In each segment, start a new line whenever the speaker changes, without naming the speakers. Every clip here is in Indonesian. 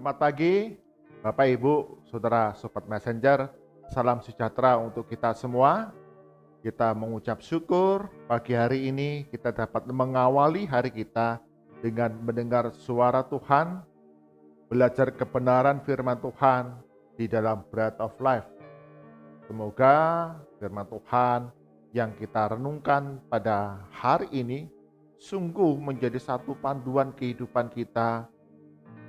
Selamat pagi, Bapak, Ibu, Saudara, Sobat Messenger. Salam sejahtera untuk kita semua. Kita mengucap syukur pagi hari ini kita dapat mengawali hari kita dengan mendengar suara Tuhan, belajar kebenaran firman Tuhan di dalam Bread of Life. Semoga firman Tuhan yang kita renungkan pada hari ini sungguh menjadi satu panduan kehidupan kita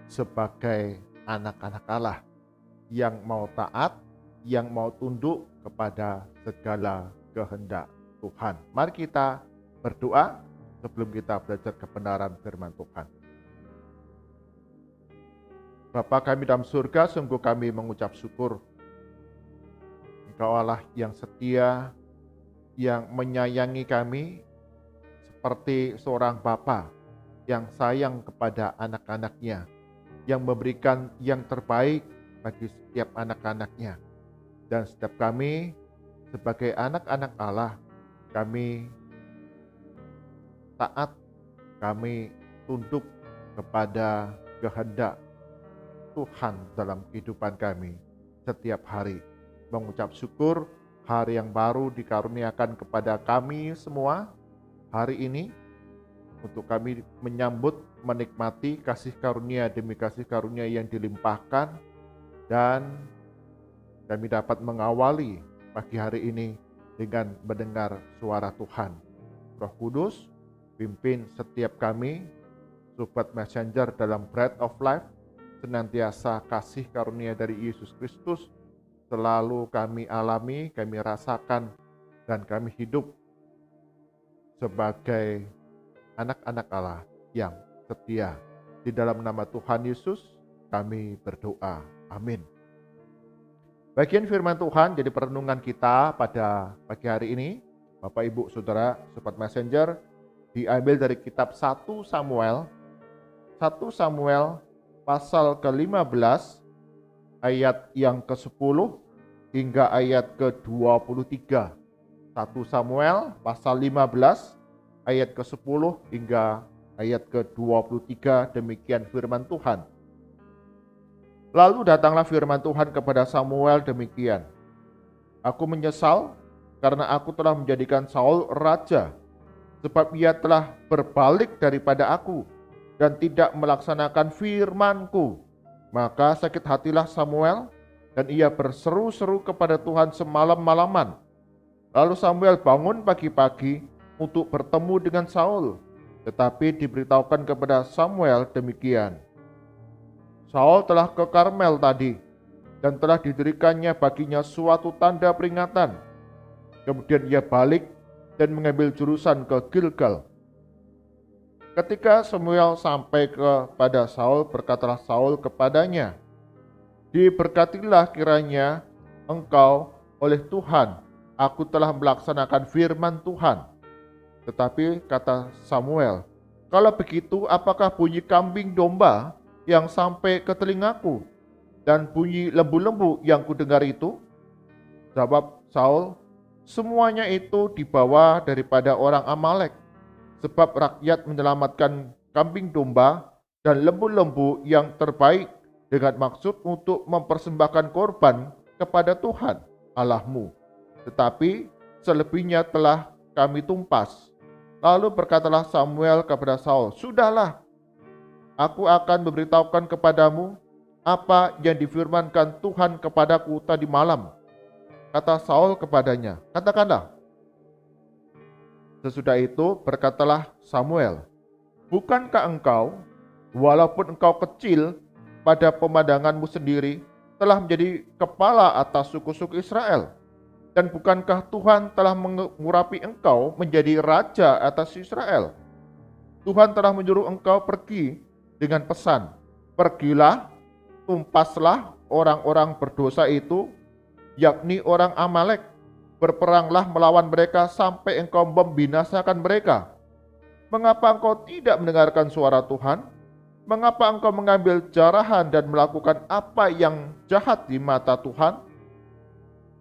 sebagai anak-anak Allah yang mau taat, yang mau tunduk kepada segala kehendak Tuhan. Mari kita berdoa sebelum kita belajar kebenaran firman Tuhan. Bapa kami dalam surga, sungguh kami mengucap syukur. Engkau Allah yang setia, yang menyayangi kami seperti seorang bapa yang sayang kepada anak-anaknya, yang memberikan yang terbaik bagi setiap anak-anaknya. Dan setiap kami sebagai anak-anak Allah, kami taat, kami tunduk kepada kehendak Tuhan dalam kehidupan kami setiap hari. Mengucap syukur hari yang baru dikaruniakan kepada kami semua hari ini, untuk kami menyambut, menikmati kasih karunia demi kasih karunia yang dilimpahkan, dan kami dapat mengawali pagi hari ini dengan mendengar suara Tuhan. Roh Kudus, pimpin setiap kami, Sobat Messenger dalam Bread of Life, senantiasa kasih karunia dari Yesus Kristus selalu kami alami, kami rasakan, dan kami hidup sebagai anak-anak Allah yang setia. Di dalam nama Tuhan Yesus kami berdoa. Amin. Bagian firman Tuhan jadi perenungan kita pada pagi hari ini, Bapak, Ibu, Saudara, Sobat Messenger, diambil dari kitab 1 Samuel pasal ke-15 ayat yang ke-10 hingga ayat ke-23. 1 Samuel pasal 15 ayat ke-10 hingga ayat ke-23, demikian firman Tuhan. Lalu datanglah firman Tuhan kepada Samuel demikian. Aku menyesal karena aku telah menjadikan Saul raja, sebab ia telah berbalik daripada aku dan tidak melaksanakan firman-Ku. Maka sakit hatilah Samuel dan ia berseru-seru kepada Tuhan semalam-malaman. Lalu Samuel bangun pagi-pagi untuk bertemu dengan Saul, tetapi diberitahukan kepada Samuel demikian. Saul telah ke Karmel tadi, dan telah didirikannya baginya suatu tanda peringatan. Kemudian ia balik dan mengambil jurusan ke Gilgal. Ketika Samuel sampai kepada Saul, berkatalah Saul kepadanya, diberkatilah kiranya engkau oleh Tuhan, aku telah melaksanakan firman Tuhan. Tetapi kata Samuel, kalau begitu apakah bunyi kambing domba yang sampai ke telingaku dan bunyi lembu-lembu yang kudengar itu? Jawab Saul, semuanya itu dibawa daripada orang Amalek, sebab rakyat menyelamatkan kambing domba dan lembu-lembu yang terbaik dengan maksud untuk mempersembahkan korban kepada Tuhan Allahmu. Tetapi selebihnya telah kami tumpas. Lalu berkatalah Samuel kepada Saul, sudahlah, aku akan memberitahukan kepadamu apa yang difirmankan Tuhan kepadaku tadi malam. Kata Saul kepadanya, katakanlah. Sesudah itu berkatalah Samuel, bukankah engkau, walaupun engkau kecil pada pemandanganmu sendiri, telah menjadi kepala atas suku-suku Israel? Dan bukankah Tuhan telah mengurapi engkau menjadi raja atas Israel? Tuhan telah menyuruh engkau pergi dengan pesan, pergilah, tumpaslah orang-orang berdosa itu, yakni orang Amalek, berperanglah melawan mereka sampai engkau membinasakan mereka. Mengapa engkau tidak mendengarkan suara Tuhan? Mengapa engkau mengambil jarahan dan melakukan apa yang jahat di mata Tuhan?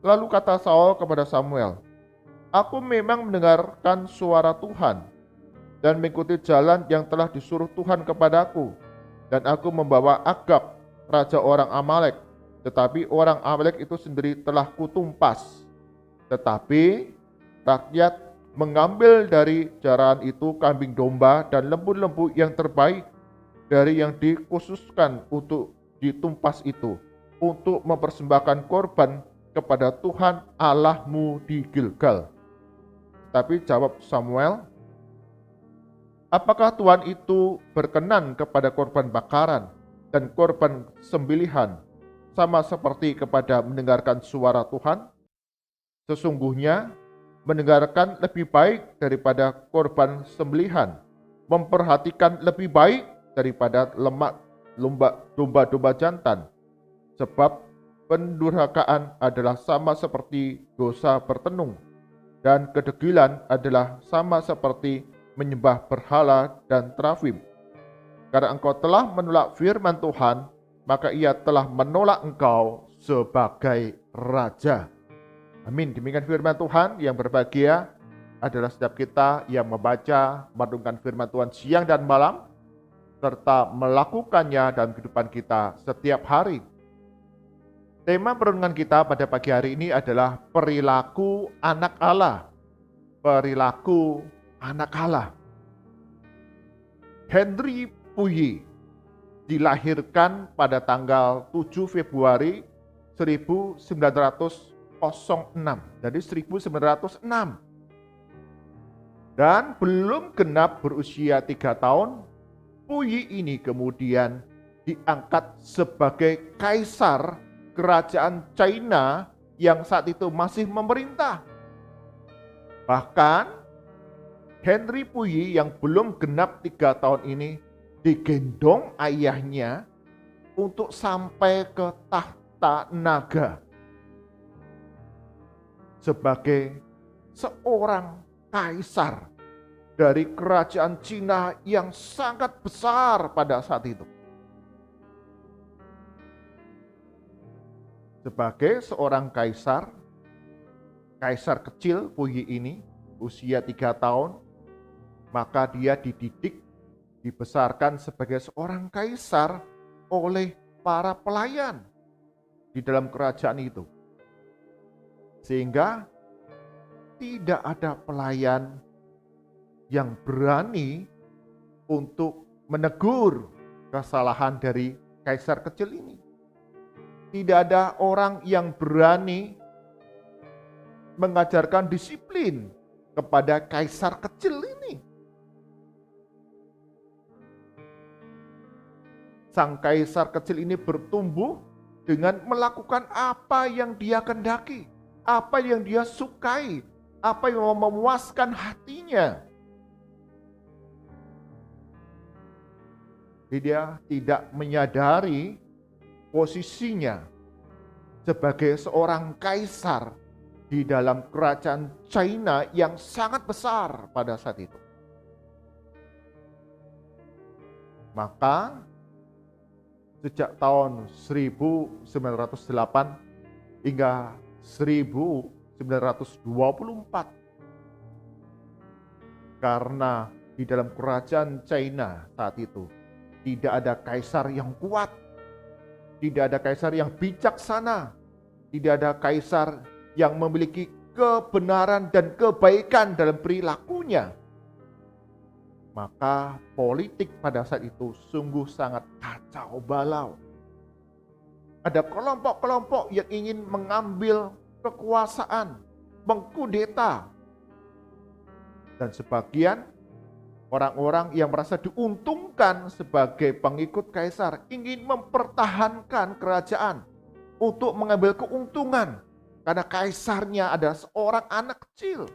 Lalu kata Saul kepada Samuel, aku memang mendengarkan suara Tuhan dan mengikuti jalan yang telah disuruh Tuhan kepadaku, dan aku membawa Agag raja orang Amalek, tetapi orang Amalek itu sendiri telah kutumpas. Tetapi rakyat mengambil dari jarahan itu kambing domba dan lembu-lembu yang terbaik dari yang dikhususkan untuk ditumpas itu, untuk mempersembahkan korban kepada Tuhan Allahmu di Gilgal. Tapi jawab Samuel, apakah Tuhan itu berkenan kepada korban bakaran dan korban sembelihan, sama seperti kepada mendengarkan suara Tuhan? Sesungguhnya mendengarkan lebih baik daripada korban sembelihan, memperhatikan lebih baik daripada lemak domba-domba jantan, sebab pendurhakaan adalah sama seperti dosa bertenung, dan kedegilan adalah sama seperti menyembah berhala dan terafim. Karena engkau telah menolak firman Tuhan, maka ia telah menolak engkau sebagai raja. Amin. Demikian firman Tuhan. Yang berbahagia adalah setiap kita yang membaca, merenungkan firman Tuhan siang dan malam, serta melakukannya dalam kehidupan kita setiap hari. Tema perenungan kita pada pagi hari ini adalah perilaku anak Allah. Perilaku anak Allah. Henry Puyi dilahirkan pada tanggal 7 Februari 1906. Jadi 1906. Dan belum genap berusia 3 tahun, Puyi ini kemudian diangkat sebagai kaisar kerajaan China yang saat itu masih memerintah. Bahkan Henry Puyi yang belum genap 3 tahun ini digendong ayahnya untuk sampai ke tahta naga sebagai seorang kaisar dari kerajaan Cina yang sangat besar pada saat itu. Sebagai seorang kaisar kecil Puyi ini usia 3 tahun, maka dia dididik, dibesarkan sebagai seorang kaisar oleh para pelayan di dalam kerajaan itu. Sehingga tidak ada pelayan yang berani untuk menegur kesalahan dari kaisar kecil ini. Tidak ada orang yang berani mengajarkan disiplin kepada kaisar kecil ini. Sang kaisar kecil ini bertumbuh dengan melakukan apa yang dia kehendaki, apa yang dia sukai, apa yang memuaskan hatinya. Dia tidak menyadari posisinya sebagai seorang kaisar di dalam kerajaan China yang sangat besar pada saat itu. Maka sejak tahun 1908 hingga 1924, karena di dalam kerajaan China saat itu tidak ada kaisar yang kuat, tidak ada kaisar yang bijaksana, tidak ada kaisar yang memiliki kebenaran dan kebaikan dalam perilakunya. Maka politik pada saat itu sungguh sangat kacau balau. Ada kelompok-kelompok yang ingin mengambil kekuasaan, mengkudeta. Dan sebagian orang-orang yang merasa diuntungkan sebagai pengikut kaisar ingin mempertahankan kerajaan untuk mengambil keuntungan. Karena kaisarnya adalah seorang anak kecil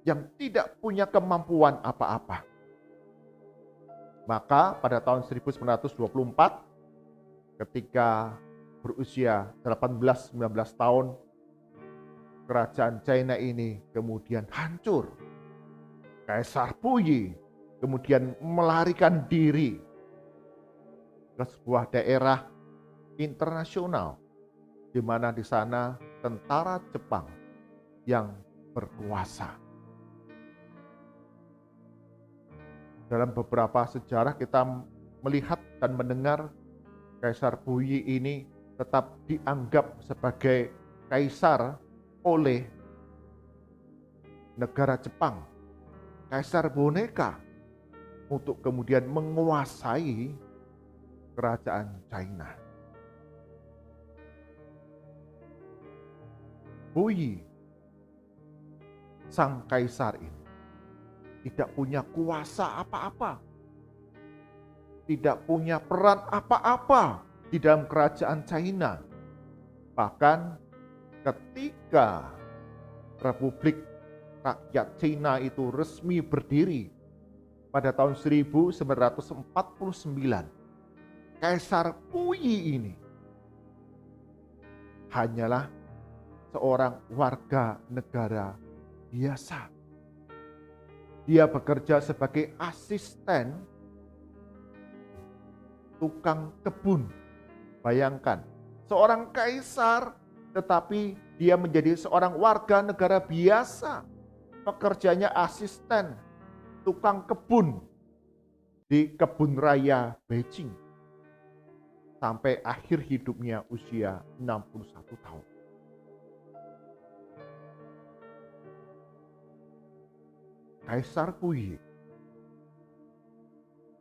yang tidak punya kemampuan apa-apa. Maka pada tahun 1924, ketika berusia 18-19 tahun, kerajaan China ini kemudian hancur. Kaisar Puyi kemudian melarikan diri ke sebuah daerah internasional, di mana di sana tentara Jepang yang berkuasa. Dalam beberapa sejarah kita melihat dan mendengar Kaisar Puyi ini tetap dianggap sebagai kaisar oleh negara Jepang, kaisar boneka, untuk kemudian menguasai kerajaan China. Puyi, sang kaisar ini, tidak punya kuasa apa-apa, tidak punya peran apa-apa di dalam kerajaan China. Bahkan ketika Republik Rakyat China itu resmi berdiri pada tahun 1949, Kaisar Puyi ini hanyalah seorang warga negara biasa. Dia bekerja sebagai asisten tukang kebun. Bayangkan, seorang kaisar tetapi dia menjadi seorang warga negara biasa. Pekerjanya asisten tukang kebun di kebun raya Beijing sampai akhir hidupnya usia 61 tahun. Kaisar Puyi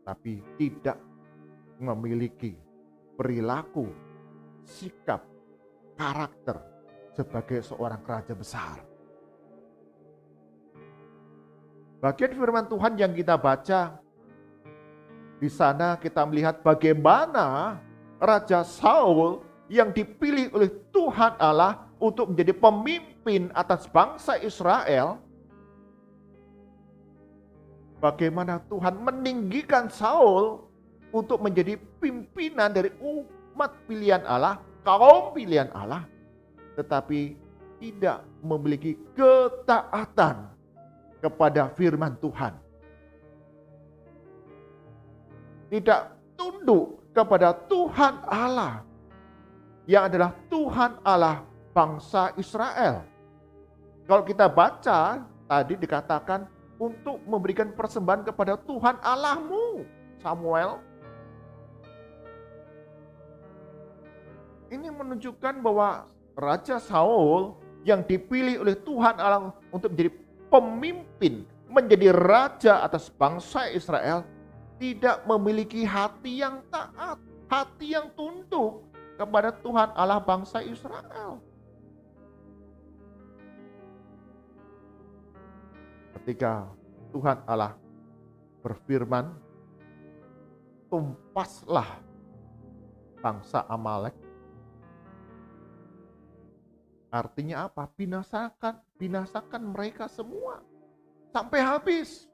tapi tidak memiliki perilaku, sikap, karakter sebagai seorang raja besar. Bagian firman Tuhan yang kita baca, di sana kita melihat bagaimana Raja Saul yang dipilih oleh Tuhan Allah untuk menjadi pemimpin atas bangsa Israel, bagaimana Tuhan meninggikan Saul untuk menjadi pimpinan dari umat pilihan Allah, kaum pilihan Allah, tetapi tidak memiliki ketaatan kepada firman Tuhan. Tidak tunduk kepada Tuhan Allah yang adalah Tuhan Allah bangsa Israel. Kalau kita baca, tadi dikatakan untuk memberikan persembahan kepada Tuhan Allahmu, Samuel. Ini menunjukkan bahwa Raja Saul yang dipilih oleh Tuhan Allah untuk menjadi pemimpin, menjadi raja atas bangsa Israel, tidak memiliki hati yang taat, hati yang tunduk kepada Tuhan Allah bangsa Israel. Ketika Tuhan Allah berfirman, tumpaslah bangsa Amalek. Artinya apa? Binasakan mereka semua sampai habis.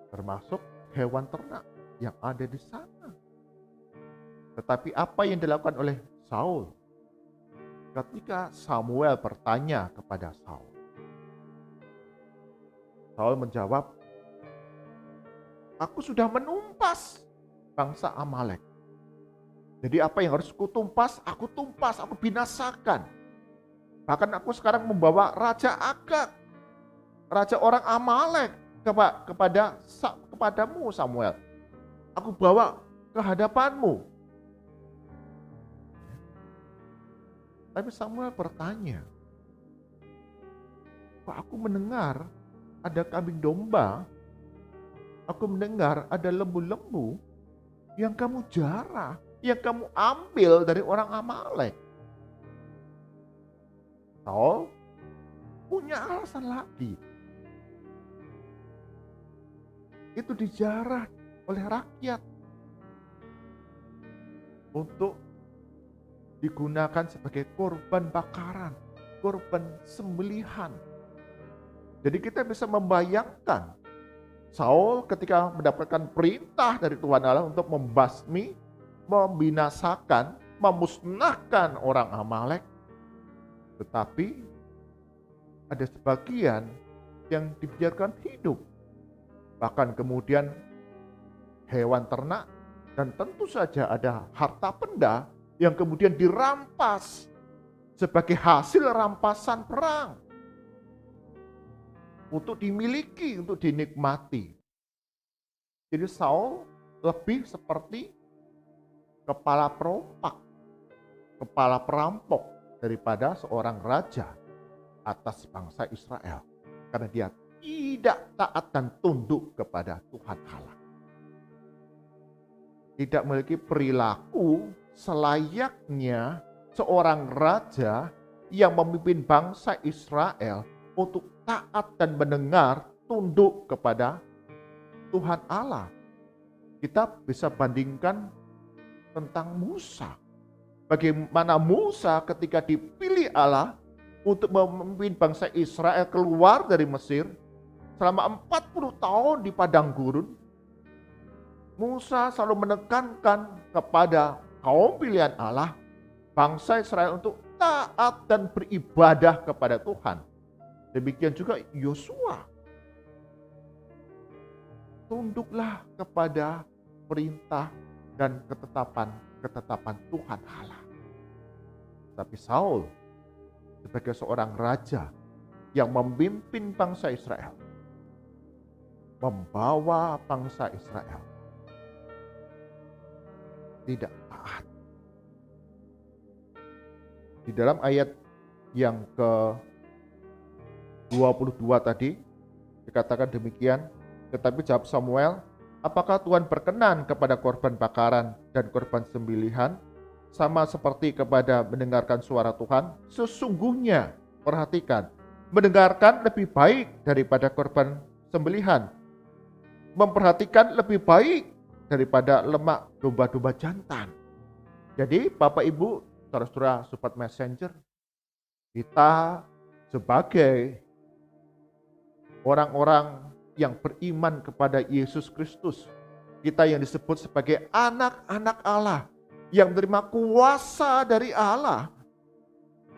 Termasuk hewan ternak yang ada di sana. Tetapi apa yang dilakukan oleh Saul? Ketika Samuel bertanya kepada Saul, Saul menjawab, aku sudah menumpas bangsa Amalek. Jadi apa yang harus kutumpas, aku binasakan. Bahkan aku sekarang membawa Raja Agag, raja orang Amalek, kepadamu Samuel. Aku bawa ke hadapanmu. Tapi Samuel bertanya, Pak, aku mendengar ada kambing domba, aku mendengar ada lembu-lembu yang kamu jarah, yang kamu ambil dari orang Amalek. Saul punya alasan lagi. Itu dijarah oleh rakyat untuk digunakan sebagai korban bakaran, korban sembelihan. Jadi kita bisa membayangkan Saul ketika mendapatkan perintah dari Tuhan Allah untuk membasmi, membinasakan, memusnahkan orang Amalek. Tetapi ada sebagian yang dibiarkan hidup. Bahkan kemudian hewan ternak dan tentu saja ada harta benda yang kemudian dirampas sebagai hasil rampasan perang. Untuk dimiliki, untuk dinikmati. Jadi Saul lebih seperti kepala perompak, kepala perampok daripada seorang raja atas bangsa Israel. Karena dia tidak taat dan tunduk kepada Tuhan Allah. Tidak memiliki perilaku selayaknya seorang raja yang memimpin bangsa Israel untuk taat dan mendengar, tunduk kepada Tuhan Allah. Kita bisa bandingkan tentang Musa. Bagaimana Musa ketika dipilih Allah untuk memimpin bangsa Israel keluar dari Mesir selama 40 tahun di padang gurun. Musa selalu menekankan kepada kaum pilihan Allah, bangsa Israel untuk taat dan beribadah kepada Tuhan. Demikian juga Yosua. Tunduklah kepada perintah dan ketetapan Tuhan Allah. Tapi Saul sebagai seorang raja yang memimpin bangsa Israel, membawa bangsa Israel tidak taat. Di dalam ayat yang ke-22 tadi dikatakan demikian, tetapi jawab Samuel, apakah Tuhan berkenan kepada korban bakaran dan korban sembelihan sama seperti kepada mendengarkan suara Tuhan? Sesungguhnya, perhatikan, mendengarkan lebih baik daripada korban sembelihan, memperhatikan lebih baik daripada lemak domba-domba jantan. Jadi Bapak Ibu, saudara-saudara sobat messenger, kita sebagai orang-orang yang beriman kepada Yesus Kristus, kita yang disebut sebagai anak-anak Allah, yang menerima kuasa dari Allah,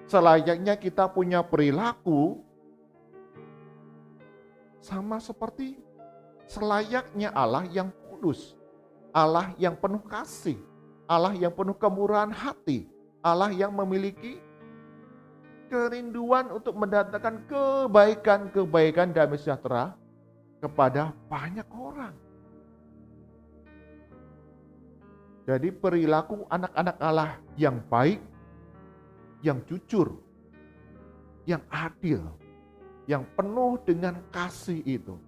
selayaknya kita punya perilaku sama seperti selayaknya Allah yang kudus, Allah yang penuh kasih, Allah yang penuh kemurahan hati, Allah yang memiliki kerinduan untuk mendatangkan kebaikan-kebaikan damai sejahtera kepada banyak orang. Jadi perilaku anak-anak Allah yang baik, yang jujur, yang adil, yang penuh dengan kasih itu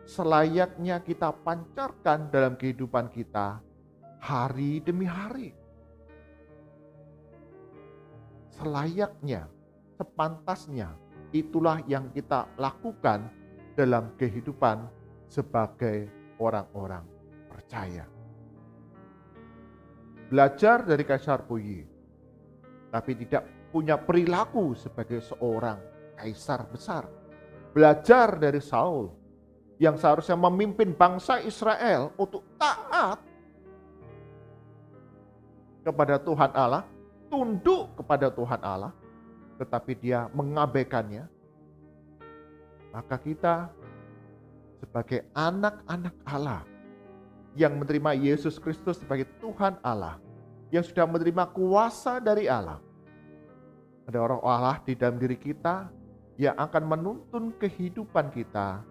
selayaknya kita pancarkan dalam kehidupan kita hari demi hari. Selayaknya, sepantasnya, itulah yang kita lakukan dalam kehidupan sebagai orang-orang percaya. Belajar dari Kaisar Puyi, tapi tidak punya perilaku sebagai seorang kaisar besar. Belajar dari Saul, yang seharusnya memimpin bangsa Israel untuk taat kepada Tuhan Allah, tunduk kepada Tuhan Allah, tetapi dia mengabaikannya. Maka kita sebagai anak-anak Allah yang menerima Yesus Kristus sebagai Tuhan Allah, yang sudah menerima kuasa dari Allah, ada orang Allah di dalam diri kita yang akan menuntun kehidupan kita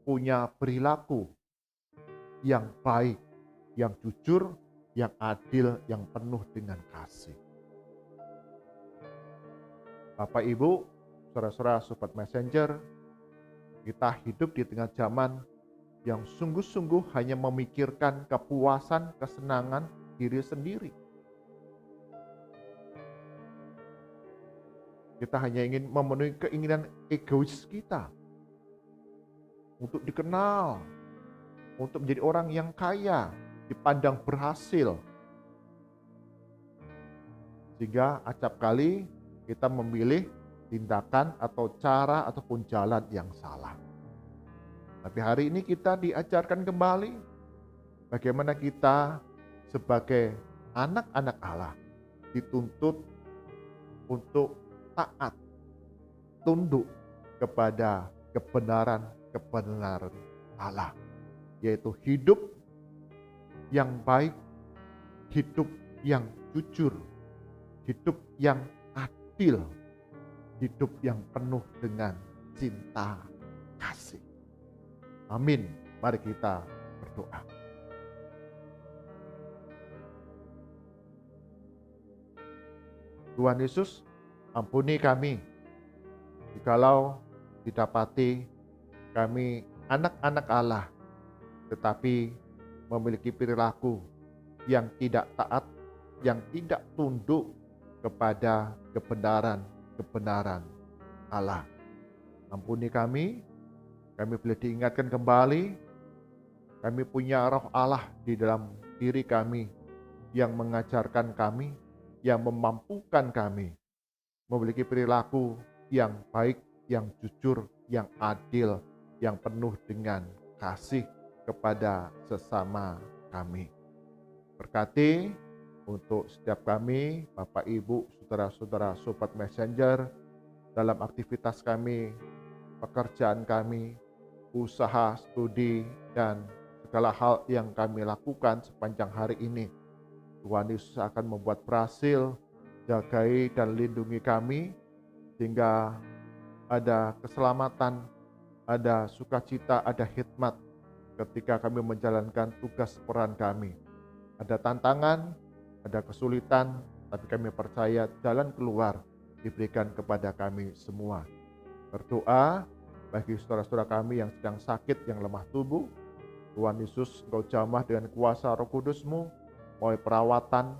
punya perilaku yang baik, yang jujur, yang adil, yang penuh dengan kasih. Bapak Ibu, saudara-saudara sobat messenger, kita hidup di tengah zaman yang sungguh-sungguh hanya memikirkan kepuasan, kesenangan diri sendiri. Kita hanya ingin memenuhi keinginan egois kita, untuk dikenal, untuk menjadi orang yang kaya, dipandang berhasil. Sehingga acap kali kita memilih tindakan atau cara ataupun jalan yang salah. Tapi hari ini kita diajarkan kembali bagaimana kita sebagai anak-anak Allah dituntut untuk taat, tunduk kepada kebenaran Allah, yaitu hidup yang baik, hidup yang jujur, hidup yang adil, hidup yang penuh dengan cinta kasih. Amin. Mari kita berdoa. Tuhan Yesus, ampuni kami jikalau didapati kami anak-anak Allah, tetapi memiliki perilaku yang tidak taat, yang tidak tunduk kepada kebenaran Allah. Ampuni kami boleh diingatkan kembali, kami punya roh Allah di dalam diri kami yang mengajarkan kami, yang memampukan kami memiliki perilaku yang baik, yang jujur, yang adil, yang penuh dengan kasih kepada sesama kami. Berkati untuk setiap kami, Bapak, Ibu, saudara-saudara, Sobat Messenger, dalam aktivitas kami, pekerjaan kami, usaha, studi, dan segala hal yang kami lakukan sepanjang hari ini. Tuhan Yesus akan membuat berhasil, jagai dan lindungi kami, sehingga ada keselamatan, ada sukacita, ada hikmat ketika kami menjalankan tugas peran kami. Ada tantangan, ada kesulitan, tapi kami percaya jalan keluar diberikan kepada kami semua. Berdoa bagi saudara-saudara kami yang sedang sakit, yang lemah tubuh, Tuhan Yesus, Engkau jamah dengan kuasa Roh Kudus-Mu, mulai perawatan,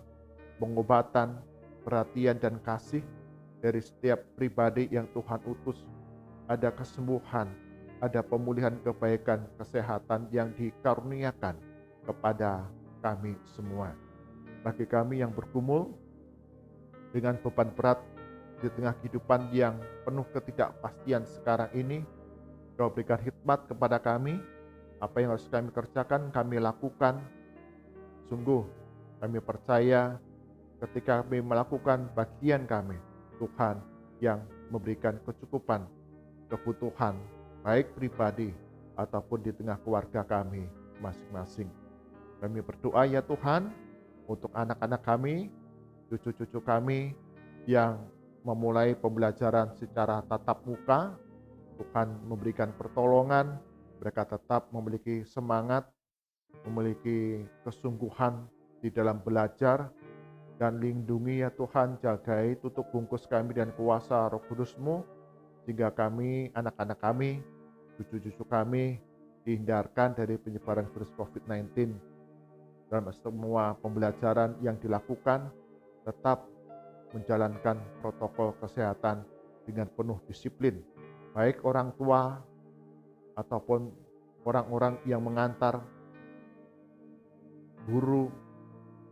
pengobatan, perhatian dan kasih dari setiap pribadi yang Tuhan utus. Ada kesembuhan, ada pemulihan, kebaikan, kesehatan yang dikaruniakan kepada kami semua. Bagi kami yang bergumul dengan beban berat di tengah kehidupan yang penuh ketidakpastian sekarang ini, Kau berikan hikmat kepada kami. Apa yang harus kami kerjakan, kami lakukan. Sungguh kami percaya ketika kami melakukan bagian kami, Tuhan yang memberikan kecukupan, kebutuhan, baik pribadi ataupun di tengah keluarga kami masing-masing. Kami berdoa ya Tuhan, untuk anak-anak kami, cucu-cucu kami yang memulai pembelajaran secara tatap muka, Tuhan memberikan pertolongan, mereka tetap memiliki semangat, memiliki kesungguhan di dalam belajar, dan lindungi ya Tuhan, jagai, tutup bungkus kami dan kuasa Roh Kudus-Mu, sehingga kami, anak-anak kami, cucu-cucu kami dihindarkan dari penyebaran virus COVID-19. Dalam semua pembelajaran yang dilakukan, tetap menjalankan protokol kesehatan dengan penuh disiplin, baik orang tua ataupun orang-orang yang mengantar, guru,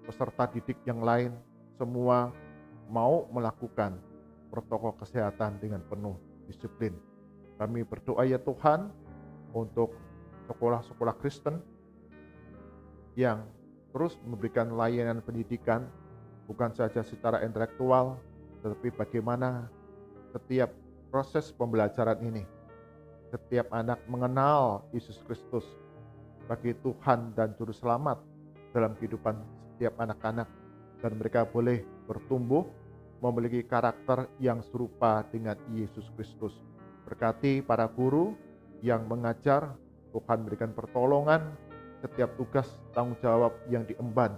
peserta didik yang lain, semua mau melakukan protokol kesehatan dengan penuh disiplin. Kami berdoa ya Tuhan untuk sekolah-sekolah Kristen yang terus memberikan layanan pendidikan, bukan saja secara intelektual, tetapi bagaimana setiap proses pembelajaran ini, setiap anak mengenal Yesus Kristus sebagai Tuhan dan Juru Selamat dalam kehidupan setiap anak-anak, dan mereka boleh bertumbuh memiliki karakter yang serupa dengan Yesus Kristus. Berkati para guru yang mengajar, Tuhan berikan pertolongan, setiap tugas tanggung jawab yang diemban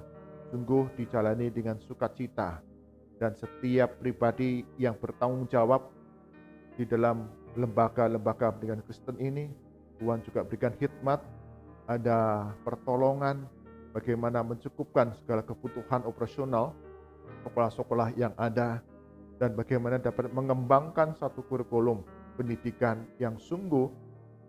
sungguh dijalani dengan sukacita, dan setiap pribadi yang bertanggung jawab di dalam lembaga-lembaga pendidikan Kristen ini, Tuhan juga berikan hikmat, ada pertolongan bagaimana mencukupkan segala kebutuhan operasional sekolah-sekolah yang ada, dan bagaimana dapat mengembangkan satu kurikulum pendidikan yang sungguh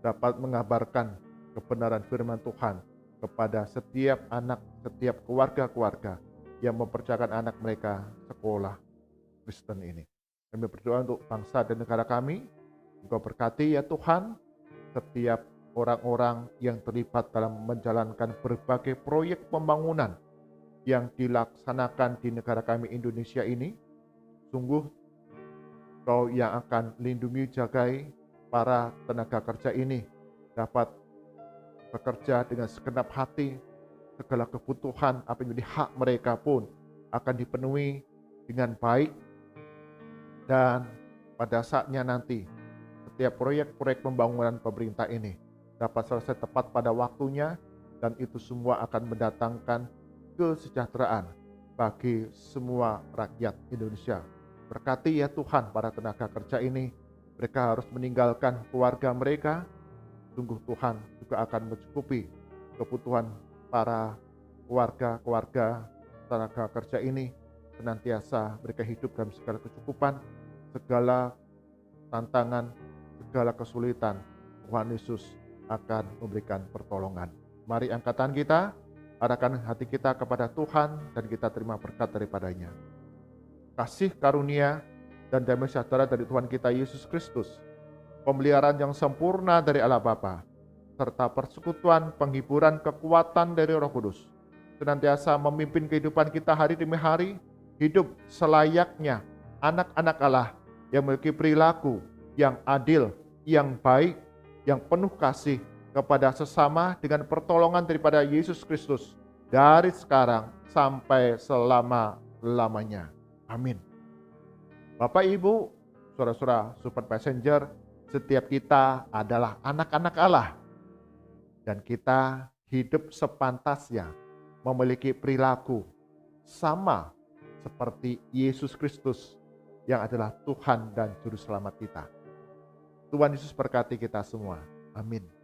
dapat mengabarkan kebenaran firman Tuhan kepada setiap anak, setiap keluarga-keluarga yang mempercayakan anak mereka sekolah Kristen ini. Kami berdoa untuk bangsa dan negara kami. Engkau berkati ya Tuhan setiap orang-orang yang terlibat dalam menjalankan berbagai proyek pembangunan yang dilaksanakan di negara kami Indonesia ini. Sungguh Kau yang akan lindungi, jagai para tenaga kerja ini dapat bekerja dengan segenap hati, segala kebutuhan apa yang menjadi hak mereka pun akan dipenuhi dengan baik, dan pada saatnya nanti setiap proyek-proyek pembangunan pemerintah ini dapat selesai tepat pada waktunya, dan itu semua akan mendatangkan kesejahteraan bagi semua rakyat Indonesia. Berkati ya Tuhan para tenaga kerja ini, mereka harus meninggalkan keluarga mereka. Sungguh Tuhan juga akan mencukupi kebutuhan para keluarga tenaga kerja ini. Senantiasa mereka hidup dalam segala kecukupan, segala tantangan, segala kesulitan. Tuhan Yesus akan memberikan pertolongan. Mari angkatan kita, arahkan hati kita kepada Tuhan dan kita terima berkat daripadanya. Kasih karunia dan damai sejahtera dari Tuhan kita Yesus Kristus, pemeliharaan yang sempurna dari Allah Bapa, serta persekutuan, penghiburan, kekuatan dari Roh Kudus, senantiasa memimpin kehidupan kita hari demi hari, hidup selayaknya anak-anak Allah yang memiliki perilaku yang adil, yang baik, yang penuh kasih kepada sesama dengan pertolongan daripada Yesus Kristus dari sekarang sampai selama-lamanya. Amin. Bapak, Ibu, saudara-saudara Super Passenger, setiap kita adalah anak-anak Allah. Dan kita hidup sepantasnya memiliki perilaku sama seperti Yesus Kristus yang adalah Tuhan dan Juru Selamat kita. Tuhan Yesus berkati kita semua. Amin.